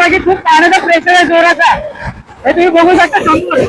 पाठीमागे खूप पाण्याचा प्रेशर आहे जोराचा, हे तुम्ही बघू शकता समोर.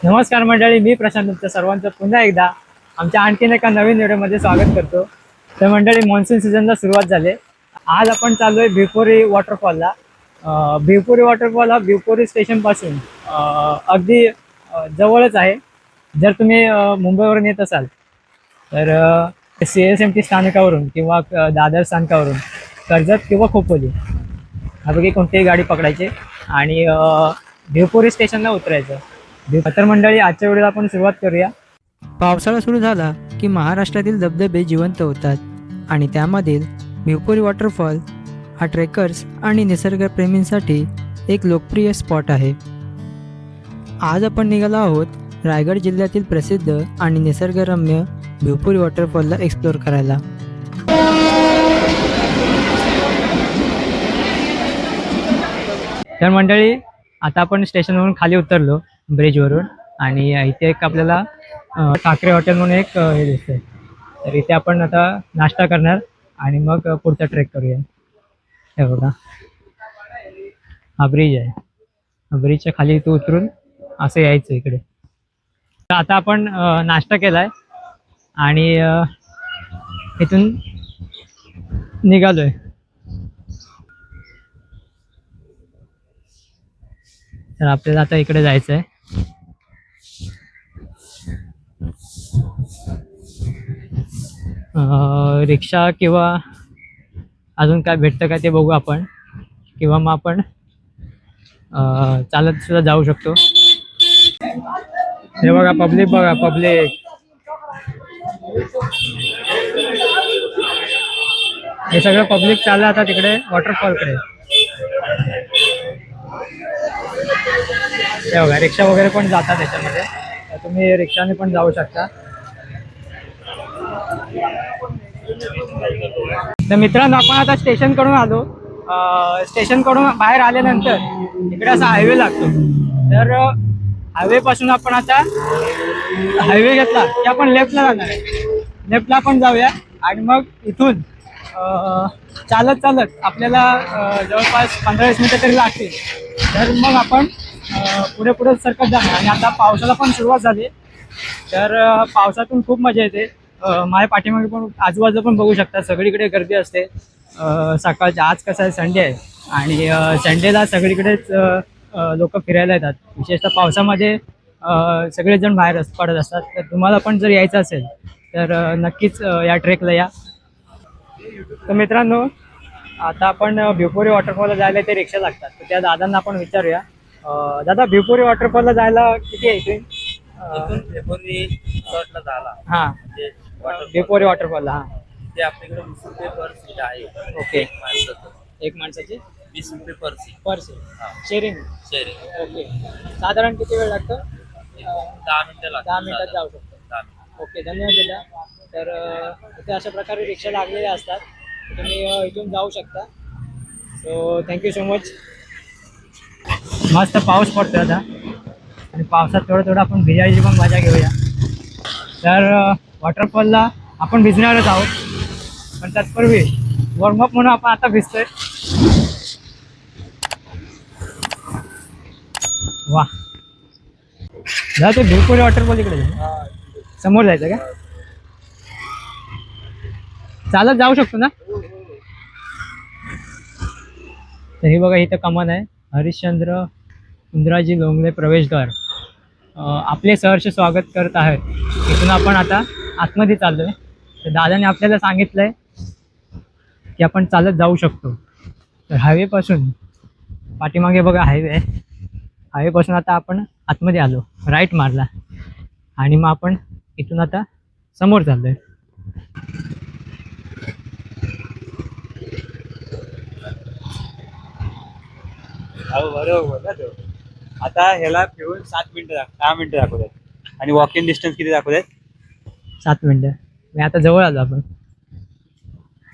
नमस्कार मंडळी, मी प्रशांत तुमचं सर्वांचं पुन्हा एकदा आमच्या आणखीन एका नवीन व्हिडिओमध्ये स्वागत करतो. तर मंडळी, मान्सून सीझनला सुरुवात झाली. आज आपण चालू आहे भिवपुरी वॉटरफॉलला. भिवपुरी वॉटरफॉल हा भिवपुरी स्टेशनपासून अगदी जवळच आहे. जर तुम्ही मुंबईवरून येत असाल तर CSMT स्थानकावरून किंवा दादर स्थानकावरून कर्जत किंवा खोपोली ह्यापैकी कोणतीही गाडी पकडायची आणि भिवपुरी स्टेशनला उतरायचं. तर मंडळी, आजच्या व्हिडिओला आपण सुरुवात करूया. पावसाळा सुरू झाला की महाराष्ट्रातील धबधबे जिवंत होतात आणि त्यामधील भिवपुरी वॉटरफॉल हा ट्रेकर्स आणि निसर्गप्रेमींसाठी एक लोकप्रिय स्पॉट आहे. आज आपण निघालो आहोत रायगड जिल्ह्यातील प्रसिद्ध आणि निसर्गरम्य भिवपुरी वॉटरफॉलला एक्सप्लोअर करायला. तर मंडळी, आता आपण स्टेशनवरून खाली उतरलो ब्रिजवरून आणि इथे एक आपल्याला ठाकरे हॉटेल म्हणून एक हे दिसतंय. तर इथे आपण आता नाश्ता करणार आणि मग पुढचा ट्रेक करूया. हे बघा, हा ब्रिज आहे. ब्रिजच्या खाली इथं उतरून असं यायचं इकडे. तर आता आपण नाश्ता केलाय आणि इथून निघालोय. तर आपल्याला आता इकडे जायचं आहे. रिक्षा किंवा अजून काय भेटतं का ते बघू आपण, किंवा मग आपण चालत सुद्धा जाऊ शकतो. हे बघा पब्लिक, बघा पब्लिक, हे सगळं पब्लिक चाललं आता तिकडे वॉटरफॉलकडे. हे बघा, रिक्षा वगैरे पण जातात त्याच्यामध्ये, तर तुम्ही रिक्षाने पण जाऊ शकता. तर मित्रांनो, आपण आता स्टेशनकडून आलो. स्टेशनकडून बाहेर आल्यानंतर इकडे असा हायवे लागतो. तर हायवे पासून आपण आता हायवे घेतला की आपण लेफ्टला जाणार आहे. लेफ्टला आपण जाऊया आणि मग इथून चालत चालत आपल्याला जवळपास 15-20 मिनिटं तरी लागतील. तर मग आपण पुढे पुढे सरकत जाणार. आणि आता पावसाला पण सुरुवात झाली, तर पावसातून खूप मजा येते. माझ्या पाठीमागे पण आजूबाजू पण बघू शकता, सगळीकडे गर्दी असते सकाळच्या. आज कसं आहे, संडे आहे आणि संडेला सगळीकडेच लोक फिरायला येतात. विशेषतः पावसामध्ये सगळेजण बाहेर पडत असतात. तर तुम्हाला पण जर यायचं असेल तर नक्कीच या ट्रेकला या. तर मित्रांनो, आता आपण भिवपुरी वॉटरफॉलला जायला ते रिक्षा लागतात. तर त्या दादांना आपण विचारूया. दादा, भिवपुरी वॉटरफॉलला जायला किती आहे इथून? हां, भिवपुरी वॉटरफॉलला. हां, ते आपल्याकडे 20 रुपये पर सीट आहे. ओके. एक माणसाचं एक माणसाची 20 रुपये पर सीट. पर सीट शेअरिंग. शेअरिंग. ओके. साधारण किती वेळ लागतो? 10 मिनिटं लागतात. 10 मिनिटात जाऊ शकतो. 10 मिनिटं. ओके, धन्यवाद दादा. तर इथे अशा प्रकारे रिक्षा लागलेल्या असतात, तुम्ही इथून जाऊ शकता. So thank you so much. मस्त पाऊस पडतो आता आणि पावसात थोडं थोडं आपण भिजायची पण मजा घेऊया. तर वॉटरफॉलला आपण भिजणारच आहोत, पण तत्पूर्वी वॉर्मअप म्हणून आपण आता भिजतोय. वा, जा ते भिवपुरी वॉटरफॉल इकडे समोर जायचं का? चालत जाऊ शकतो ना? तर हे बघा, इथं कमान आहे, हरिश्चंद्र इंद्राजी लोंगले प्रवेशद्वार. आपले सहर्ष स्वागत करत आहेत. इथून आपण आता आतमध्ये चाललोय. तर दादाने आपल्याला सांगितलंय की आपण चालत जाऊ शकतो. तर हायवेपासून पाठीमागे बघा हायवे आहे. हायवेपासून आता आपण आतमध्ये आलो, राईट मारला आणि मग आपण इथून आता समोर चाललोय. बरोबर ना तो. आता ह्याला फिरून 6 मिनिटं दाखवतात आणि वॉक इन डिस्टन्स किती दाखवतात? 7 मिनिटं. मी आता जवळ आलो. आपण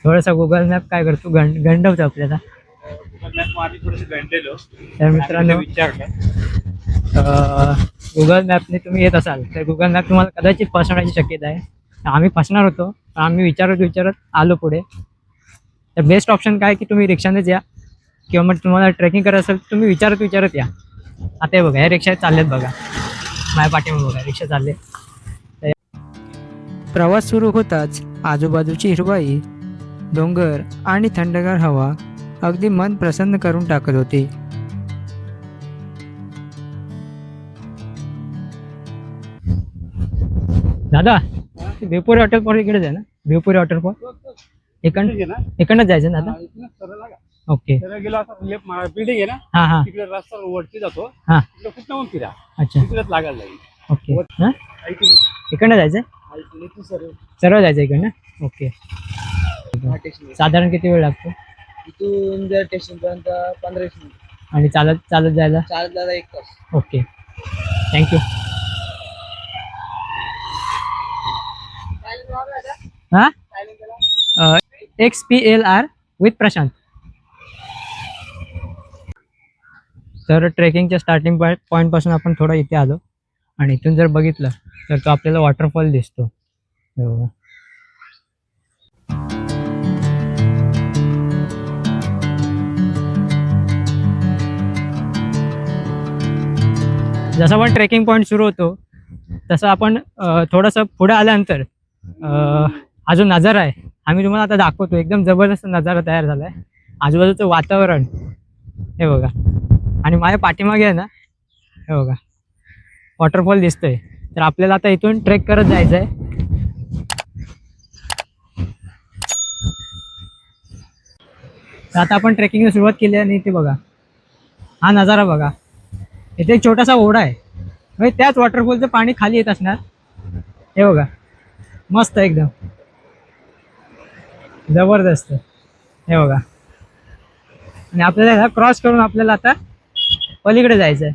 थोडासा गुगल मॅप काय करतो, गंडवतो आपल्याला. थोडस गंटेलो. तर मित्रांनो, विचारलं गुगल मॅपने तुम्ही येत असाल तर गुगल मॅप तुम्हाला कदाचित फसवण्याची शक्यता आहे. आम्ही फसणार होतो, पण आम्ही विचारत आलो पुढे. तर बेस्ट ऑप्शन काय की तुम्ही रिक्षानेच या, किंवा मग तुम्हाला ट्रेकिंग करायचं असेल तर तुम्ही विचारत या. आता हे बघा, ह्या रिक्षा चाललेत बघा, माझ्या पाठीमागे बघा रिक्षा चालले. प्रवास सुरू होताच आजूबाजूची हिरवाई, डोंगर आणि थंडगार हवा अगदी मन प्रसन्न करून टाकत होती. दादा, भिवपुरी वॉटरफॉल इकडेच आहे ना? भिवपुरी वॉटरफॉल इकडनं जायचं ना दादा? ओके. गेलो असं लेफ्ट बिल्डिंग आहे ना, हां हां तिकडे रस्ता वरती जातो. हां. तिकडे खूप लावून फिरा, अच्छा, तिकडेच लागायला लागेल. ओके. हां, इकडनं जायचं? सरळ जायचं इकडनं? ओके. साधारण किती वेळ लागतो इथून जर स्टेशन पर्यंत 15 मिनिट आणि चालत जायला? चालत जायला 1 तास. Okay, thank you. हां, XPLR विथ प्रशांत. तर ट्रेकिंगच्या स्टार्टिंग पॉईंटपासून आपण थोडं इथे आलो आणि इथून जर बघितलं तर तो आपल्याला वॉटरफॉल दिसतो. हो. जसं पण ट्रेकिंग पॉईंट सुरू होतो तसं आपण थोडंसं पुढे आल्यानंतर हा जो नजारा आहे आम्ही तुम्हाला आता दाखवतो. एकदम जबरदस्त नजारा तयार झाला आहे. आजूबाजूचं वातावरण हे बघा, आणि माझ्या पाठीमागे आहे ना, हे बघा वॉटरफॉल दिसतोय. तर आपल्याला आता इथून ट्रेक करत जायचं आहे. तर आता आपण ट्रेकिंगला सुरुवात केली आणि इथे बघा हा नजारा बघा. इथे एक छोटासा ओढा आहे, म्हणजे त्याच वॉटरफॉलचं पाणी खाली येत असणार. हे बघा, मस्त एकदम जबरदस्त. हे बघा, आणि आपल्याला क्रॉस करून आपल्याला आता पलीकडे जायचं आहे.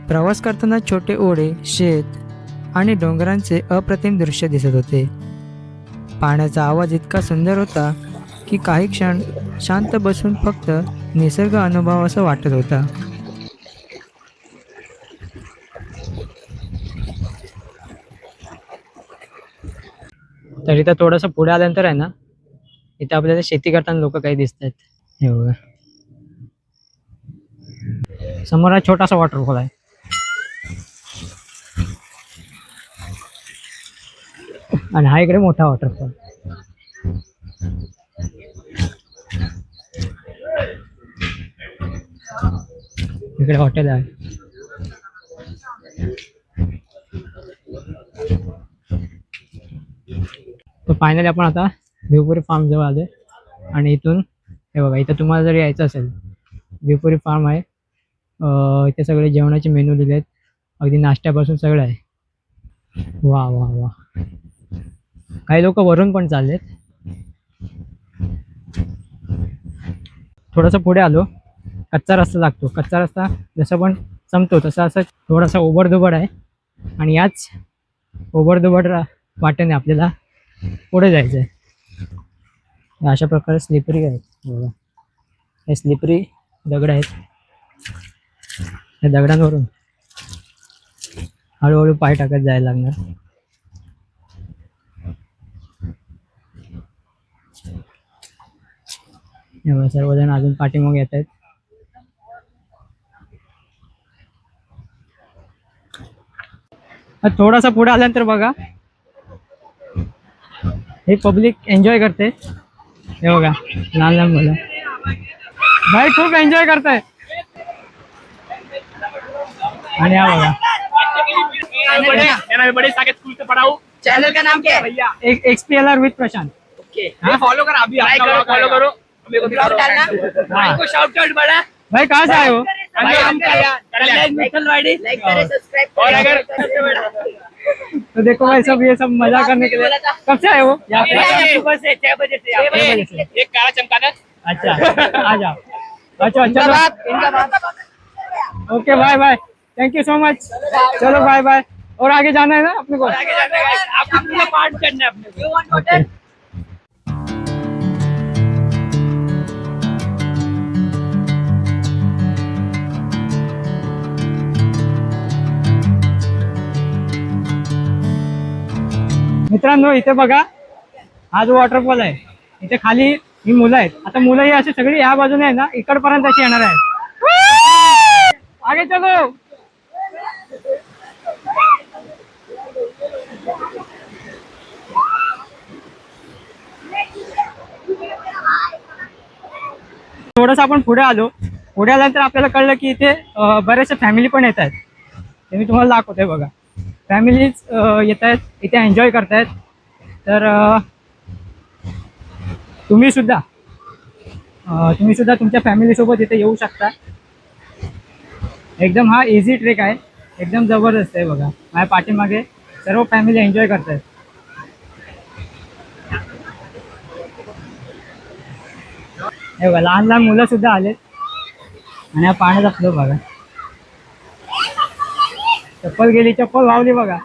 प्रवास करताना छोटे ओढे, शेत आणि डोंगरांचे अप्रतिम दृश्य दिसत होते. पाण्याचा आवाज इतका सुंदर होता की काही क्षण शांत बसून फक्त निसर्ग अनुभव असं वाटत होता. तर इथं थोडंसं पुढे आल्यानंतर आहे ना, इथे आपल्याला शेती करताना लोक काही दिसत आहेत. हे बघा, समोर हा छोटासा वॉटरफॉल आहे. आणि हा इकडे मोठा वॉटरफॉल. इकडे हॉटेल आहे. तर फायनली आपण आता भिवपुरी फार्म जवळ आलोय. आणि इथून हे बघा, इथं तुम्हाला जर यायचं असेल, भिवपुरी फार्म आहे. इथे सगळे जेवणाचे मेनू दिले आहेत, अगदी नाश्त्यापासून सगळं आहे. वा वा वा, काही लोक वरून पण चाललेत. थोडंसं पुढे आलो, कच्चा रस्ता लागतो. कच्चा रस्ता जसं पण संपतो तसं असं थोडासा ओबडधोबड आहे. आणि याच ओबडधोबड वाटेने आपल्याला पुढे जायचं आहे. अशा प्रकारे स्लिपरी आहेत बघा, हे स्लिपरी दगड आहेत. या दगडांवरून हळूहळू पाय टाकत जायला लागणार. सर्वजण अजून पाठीमागे येत आहेत. थोडासा पुढे आल्यानंतर बघा, हे पब्लिक एन्जॉय करते. हे बघा, लहान लहान मुलं भाई खूप एन्जॉय करताय. आणि हा बघा, बड़े स्कूल से पढ़ा हूँ, चैनल का नाम क्या है भैया? XPLR विद प्रशांत. ओके हाँ? फॉलो कर अभी फॉलो करो मेरे को ब्लॉग डालना भाई को शाउट आउट बड़ा भाई कहाँ से आए हो? भाई हम कल्याण मित्तलवाड़ी लाइक करे सब्सक्राइब और अगर सबसे बड़ा तो देखो भाई सब ये सब मजा करने के लिए. कब से आए हो यहाँ पे? सुबह से 6 बजे से 6 बजे से. एक काला चमकादड़ अच्छा आ जाओ. अच्छा चलो okay bye bye. Thank you so much. चलो बाय बाय. और आगे जाना है ना अपने को? आगे जाना है आपको पूरा पार्ट करना है अपने को. मित्रांनो इथे बघा हा जो वॉटरफॉल आहे इथे खाली ही मुलं आहेत. आता मुलं ही अशी सगळी या बाजूने आहे ना इकडपर्यंत अशी येणार आहेत. आगे चलो. थोडस आपण पुढे आलो. पुढे आल्यानंतर आपल्याला कळलं की इथे बरेचसे फॅमिली पण येत आहेत. ते मी तुम्हाला दाखवतोय बघा. फॅमिलीज येत आहेत इथे एन्जॉय करतायत. तर तुम्ही सुद्धा तुमच्या फॅमिलीसोबत इथे येऊ शकता. एकदम हा इझी ट्रेक आहे. एकदम जबरदस्त आहे बघा. माझ्या पाठीमागे सर्व फॅमिली एन्जॉय करतायत. हे बघा लहान लहान मुलं सुद्धा आलेत आणि हा पाण्याचा फ्लो बघा. चप्पल गेली चप्पल वावली बघा.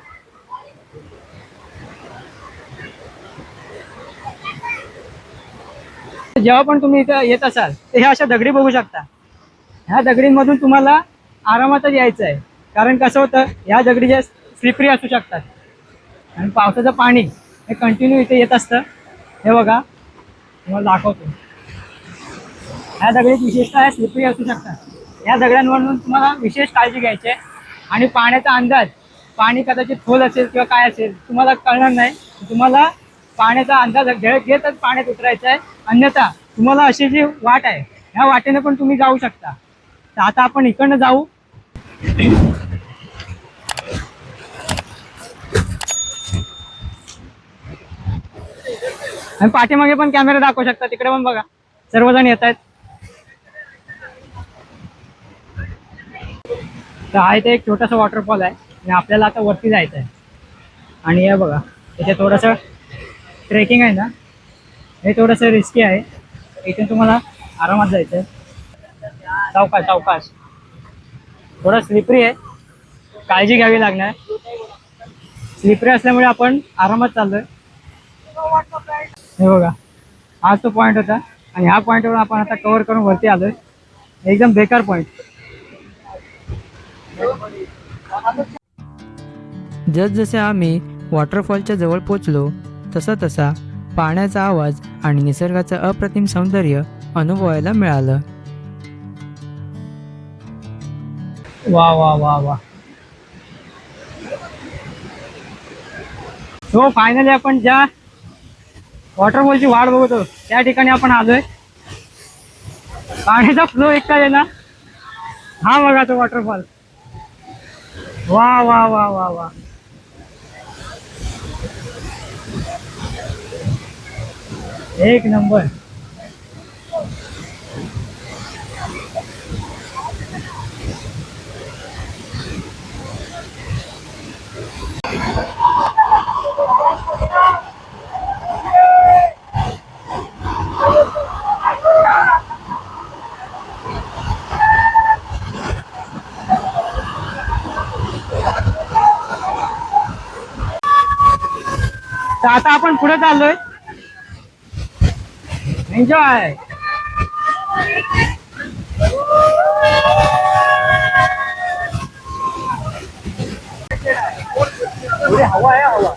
जेव्हा पण तुम्ही इथं येत असाल तर ह्या अशा दगडी बघू शकता. ह्या दगडींमधून तुम्हाला आरामातच यायचं आहे. कारण कसं होतं ह्या दगडी जे स्लिपरी असू शकतात आणि पावसाचं पाणी हे कंटिन्यू इथे येत असतं. हे बघा तुम्हाला दाखवतो. ह्या दगडीत विशेषतः स्लिपरी असू शकतात. ह्या दगडांवरून तुम्हाला विशेष काळजी घ्यायची आहे. आणि पाण्याचा अंदाज पाणी कदाचित खोल असेल किंवा काय असेल तुम्हाला कळणार नाही. तुम्हाला पाण्याचा अंदाज घेतच पाण्यात उतरायचा आहे. अन्यथा तुम्हाला अशी जी वाट आहे ह्या वाटेने पण तुम्ही जाऊ शकता. तर आता आपण इकडनं जाऊ. आणि पाठीमागे पण कॅमेरा दाखवू शकता. तिकडे पण बघा सर्वजण येत आहेत. तर हा इथे एक छोटासा वॉटरफॉल आहे आणि आपल्याला आता वरती जायचं आहे. आणि हे बघा इथे थोडंसं ट्रेकिंग आहे ना हे थोडंसं रिस्की आहे. इथे तुम्हाला आरामात जायचं आहे. सावकाश थोडं स्लिपरी आहे. काळजी घ्यावी लागणार. स्लिपरी असल्यामुळे आपण आरामात चाललोय. हे बघा हाच तो पॉईंट होता आणि ह्या पॉईंटवर आपण आता कव्हर करून वरती आलोय. एकदम बेकार पॉईंट. जसजसे आम्ही वॉटरफॉलच्या जवळ पोचलो तसा पाण्याचा आवाज आणि निसर्गाचं अप्रतिम सौंदर्य अनुभवायला मिळालं. वा वा वा वा. सो फायनली आपण ज्या वॉटरफॉलची वाट बघतो त्या ठिकाणी आपण आलोय. पाण्याचा फ्लो एकटा आहे ना. हा बघा तो वॉटरफॉल. वा वा वा वा वा. एक नंबर. तर आता आपण पुढे चाललोय. एन्जॉय. हवा आहे हवा.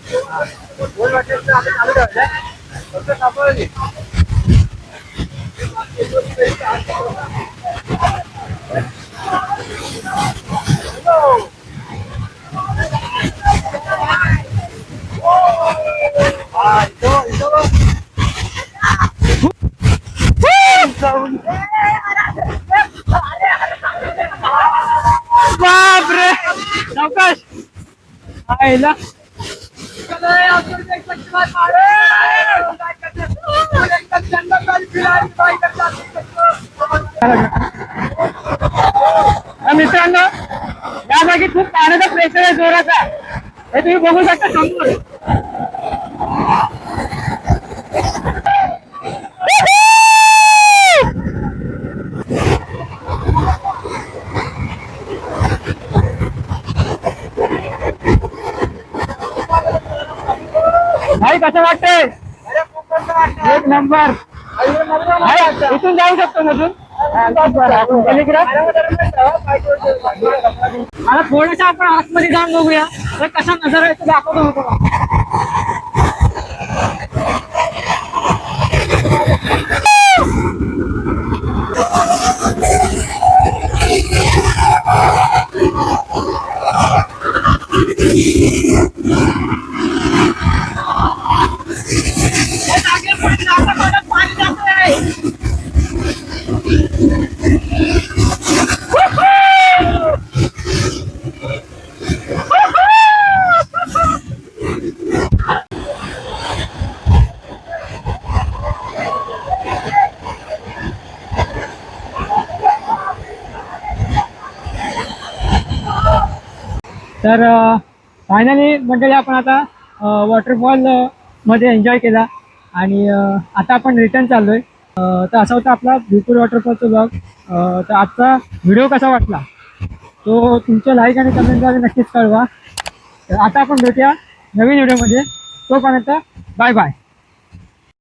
बापरे सावकाश. आईला मित्रांनो या जागी खूप पाण्याचा प्रेशर आहे जोराचा, हे तुम्ही बघू शकता समोर. भाई कसं वाटतंय? एक नंबर. भाई, इथून जाऊ शकतो मधून आता थोडस आपण आतमध्ये जाऊन बघूया तर कसा नजारा आहे तो दाखवतो होतो. तर फायनली मंडळी आपण आता वॉटरफॉल मध्ये एन्जॉय केला आणि आता आपण रिटर्न चाललोय. तर असा होता आपला भिवपूर वॉटरफॉलचा ब्लॉग. तर आजचा व्हिडिओ कसा वाटला तो तुमच्या लाईक आणि कमेंटद्वारे नक्कीच कळवा. तर आता आपण भेटूया नवीन व्हिडिओमध्ये. तोपर्यंत बाय बाय.